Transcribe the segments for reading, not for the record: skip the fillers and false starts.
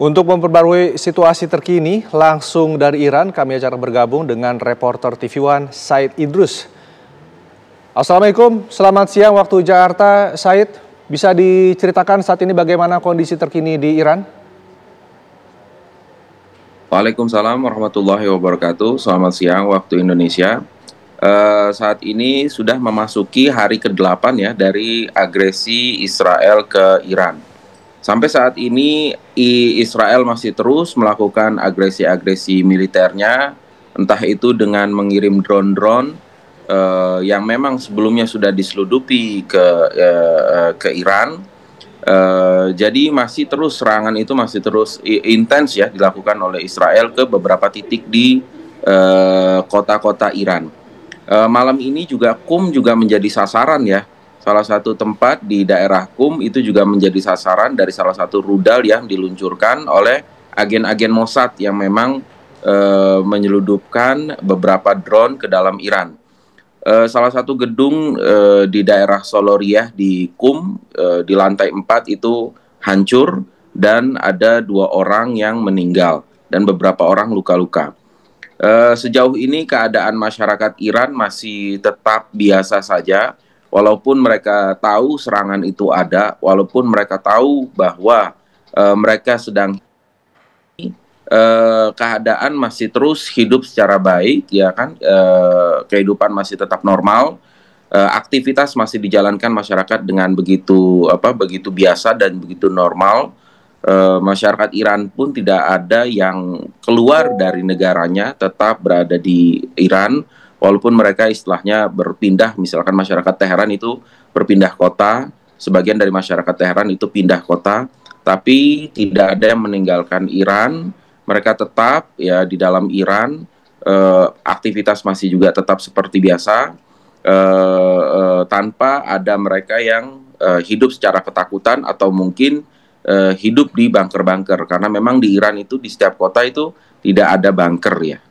Untuk memperbarui situasi terkini langsung dari Iran, kami akan bergabung dengan reporter TV One Said Idrus. Assalamualaikum, selamat siang waktu Jakarta. Said, bisa diceritakan saat ini bagaimana kondisi terkini di Iran? Waalaikumsalam warahmatullahi wabarakatuh. Selamat siang waktu Indonesia. Saat ini sudah memasuki hari ke-8 ya dari agresi Israel ke Iran. Sampai saat ini Israel masih terus melakukan agresi-agresi militernya, entah itu dengan mengirim drone-drone yang memang sebelumnya sudah diseludupi ke Iran. Jadi masih terus serangan itu masih terus intens ya dilakukan oleh Israel ke beberapa titik di kota-kota Iran. Malam ini juga Qum juga menjadi sasaran ya. Salah satu tempat di daerah Qum itu juga menjadi sasaran dari salah satu rudal yang diluncurkan oleh agen-agen Mossad yang memang menyeludupkan beberapa drone ke dalam Iran. Salah satu gedung di daerah Soloriyah di Qum di lantai 4 itu hancur dan ada 2 orang yang meninggal dan beberapa orang luka-luka. Sejauh ini keadaan masyarakat Iran masih tetap biasa saja, walaupun mereka tahu serangan itu ada, walaupun mereka tahu bahwa mereka sedang keadaan masih terus hidup secara baik, ya kan, kehidupan masih tetap normal, aktivitas masih dijalankan masyarakat dengan begitu biasa dan begitu normal. Masyarakat Iran pun tidak ada yang keluar dari negaranya, tetap berada di Iran, walaupun mereka istilahnya berpindah, misalkan masyarakat Teheran itu berpindah kota, sebagian dari masyarakat Teheran itu pindah kota, tapi tidak ada yang meninggalkan Iran, mereka tetap ya di dalam Iran, aktivitas masih juga tetap seperti biasa, tanpa ada mereka yang hidup secara ketakutan atau mungkin hidup di bunker-bunker, karena memang di Iran itu di setiap kota itu tidak ada bunker ya.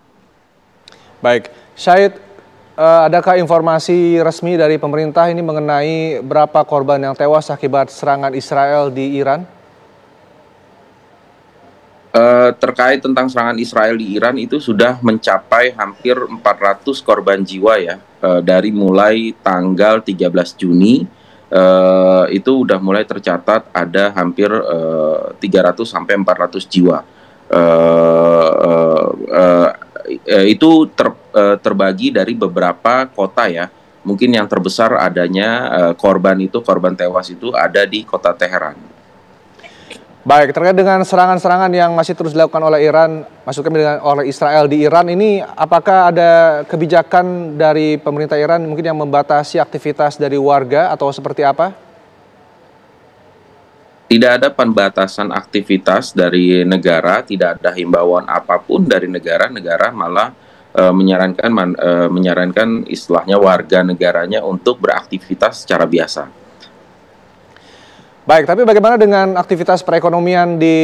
Baik, Syed, adakah informasi resmi dari pemerintah ini mengenai berapa korban yang tewas akibat serangan Israel di Iran? Terkait tentang serangan Israel di Iran itu sudah mencapai hampir 400 korban jiwa ya, dari mulai tanggal 13 Juni. Itu udah mulai tercatat ada hampir 300 sampai 400 jiwa. Itu terbagi dari beberapa kota ya. Mungkin yang terbesar adanya korban tewas itu ada di kota Teheran. Baik, terkait dengan serangan-serangan yang masih terus dilakukan oleh Iran, oleh Israel di Iran ini, apakah ada kebijakan dari pemerintah Iran mungkin yang membatasi aktivitas dari warga atau seperti apa? Tidak ada pembatasan aktivitas dari negara, tidak ada himbauan apapun dari negara malah menyarankan istilahnya warga negaranya untuk beraktivitas secara biasa. Baik, tapi bagaimana dengan aktivitas perekonomian di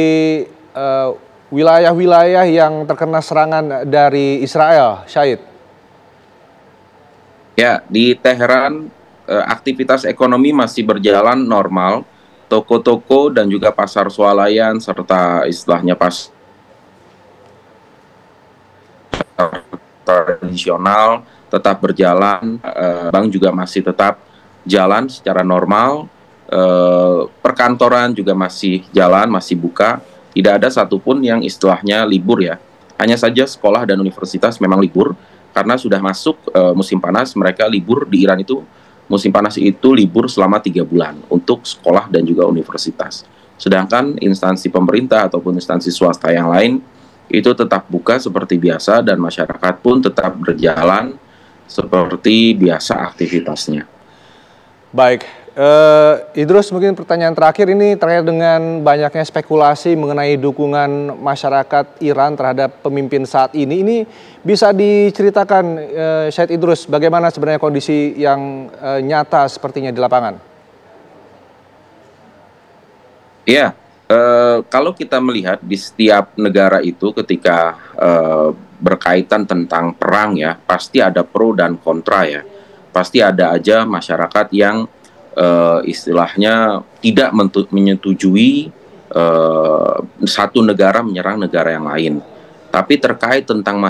wilayah-wilayah yang terkena serangan dari Israel, Syed? Ya, di Teheran aktivitas ekonomi masih berjalan normal. Toko-toko dan juga pasar swalayan serta istilahnya pasar tradisional tetap berjalan. Bank juga masih tetap jalan secara normal. Perkantoran juga masih jalan, masih buka. Tidak ada satupun yang istilahnya libur ya. Hanya saja sekolah dan universitas memang libur karena sudah masuk musim panas. Mereka libur di Iran itu, musim panas itu libur selama 3 bulan untuk sekolah dan juga universitas. Sedangkan instansi pemerintah ataupun instansi swasta yang lain itu tetap buka seperti biasa dan masyarakat pun tetap berjalan seperti biasa aktivitasnya. Baik, Idrus, mungkin pertanyaan terakhir ini terkait dengan banyaknya spekulasi mengenai dukungan masyarakat Iran terhadap pemimpin saat ini. Ini bisa diceritakan, Syed Idrus, bagaimana sebenarnya kondisi yang nyata sepertinya di lapangan? Ya, kalau kita melihat di setiap negara itu ketika berkaitan tentang perang ya, pasti ada pro dan kontra ya. Pasti ada aja masyarakat yang istilahnya tidak menyetujui satu negara menyerang negara yang lain. Tapi terkait tentang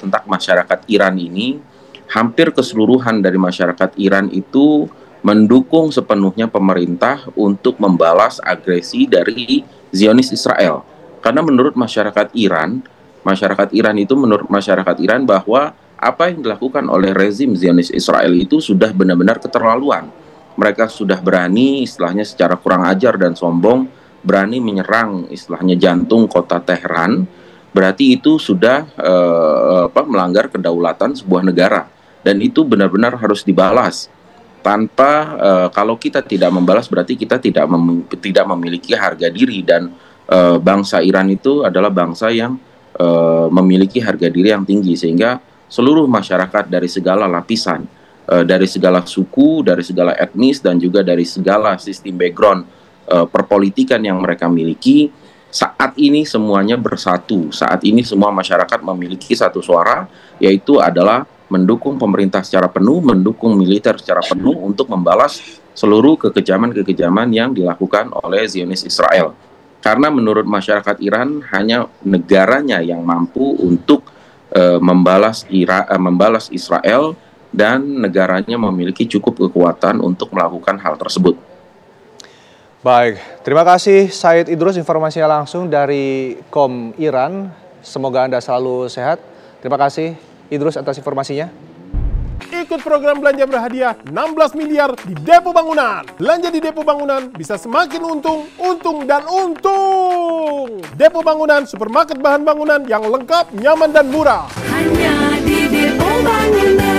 tentang masyarakat Iran ini, hampir keseluruhan dari masyarakat Iran itu mendukung sepenuhnya pemerintah untuk membalas agresi dari Zionis Israel. Karena menurut masyarakat Iran itu menurut masyarakat Iran bahwa apa yang dilakukan oleh rezim Zionis Israel itu sudah benar-benar keterlaluan. Mereka sudah berani istilahnya secara kurang ajar dan sombong berani menyerang istilahnya jantung kota Teheran. Berarti itu sudah melanggar kedaulatan sebuah negara, dan itu benar-benar harus dibalas. Tanpa kalau kita tidak membalas berarti kita tidak memiliki harga diri, dan bangsa Iran itu adalah bangsa yang memiliki harga diri yang tinggi, sehingga seluruh masyarakat dari segala lapisan, dari segala suku, dari segala etnis, dan juga dari segala sistem background perpolitikan yang mereka miliki, saat ini semuanya bersatu. Saat ini semua masyarakat memiliki satu suara, yaitu adalah mendukung pemerintah secara penuh, mendukung militer secara penuh untuk membalas seluruh kekejaman-kekejaman yang dilakukan oleh Zionis Israel. Karena menurut masyarakat Iran, hanya negaranya yang mampu untuk membalas Israel, dan negaranya memiliki cukup kekuatan untuk melakukan hal tersebut. Baik, terima kasih Said Idrus, informasinya langsung dari KOM Iran. Semoga Anda selalu sehat. Terima kasih Idrus atas informasinya. Ikut program belanja berhadiah 16 miliar di Depo Bangunan. Belanja di Depo Bangunan bisa semakin untung, dan untung. Depo Bangunan, supermarket bahan bangunan yang lengkap, nyaman, dan murah. Hanya di Depo Bangunan.